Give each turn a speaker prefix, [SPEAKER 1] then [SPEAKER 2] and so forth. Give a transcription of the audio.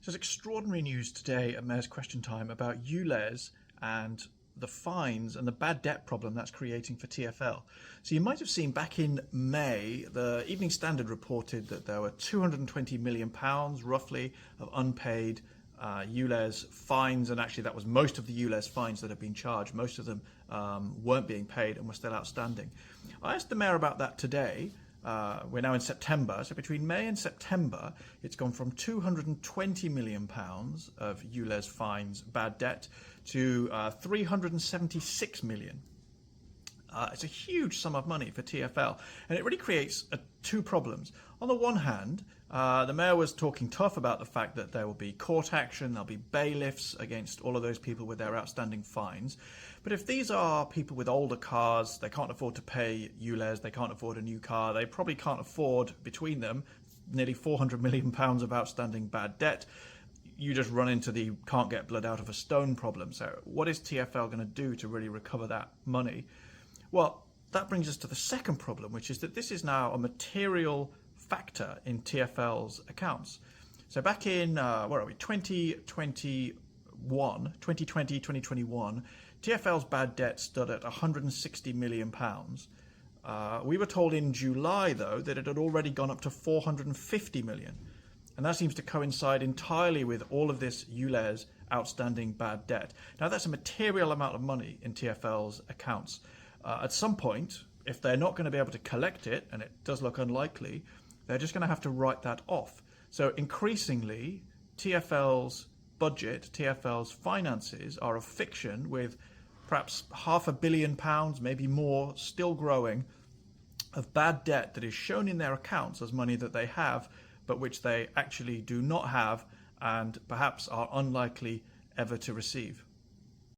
[SPEAKER 1] So there's extraordinary news today at Mayor's Question Time about ULEZ and the fines and the bad debt problem that's creating for TfL. So you might have seen back in May, the Evening Standard reported that there were £220 million roughly of unpaid ULEZ fines, and actually that was most of the ULEZ fines that have been charged. Most of them weren't being paid and were still outstanding. I asked the Mayor about that today. We're now in September, so between May and September, it's gone from £220 million of ULEZ fines, bad debt, to £376 million. It's a huge sum of money for TfL, and it really creates two problems. On the one hand, the Mayor was talking tough about the fact that there will be court action, there'll be bailiffs against all of those people with their outstanding fines. But if these are people with older cars, they can't afford to pay ULEZ, they can't afford a new car, they probably can't afford, between them, nearly £400 million of outstanding bad debt. You just run into the can't get blood out of a stone problem. So what is TfL going to do to really recover that money? Well, that brings us to the second problem, which is that this is now a material factor in TfL's accounts. So back in, 2021, TfL's bad debt stood at £160 million. We were told in July, though, that it had already gone up to £450 million. And that seems to coincide entirely with all of this ULEZ outstanding bad debt. Now, that's a material amount of money in TfL's accounts. At some point, if they're not going to be able to collect it, and it does look unlikely, they're just going to have to write that off. So increasingly, TfL's budget, TfL's finances are a fiction, with perhaps £500 million, maybe more, still growing, of bad debt that is shown in their accounts as money that they have, but which they actually do not have and perhaps are unlikely ever to receive.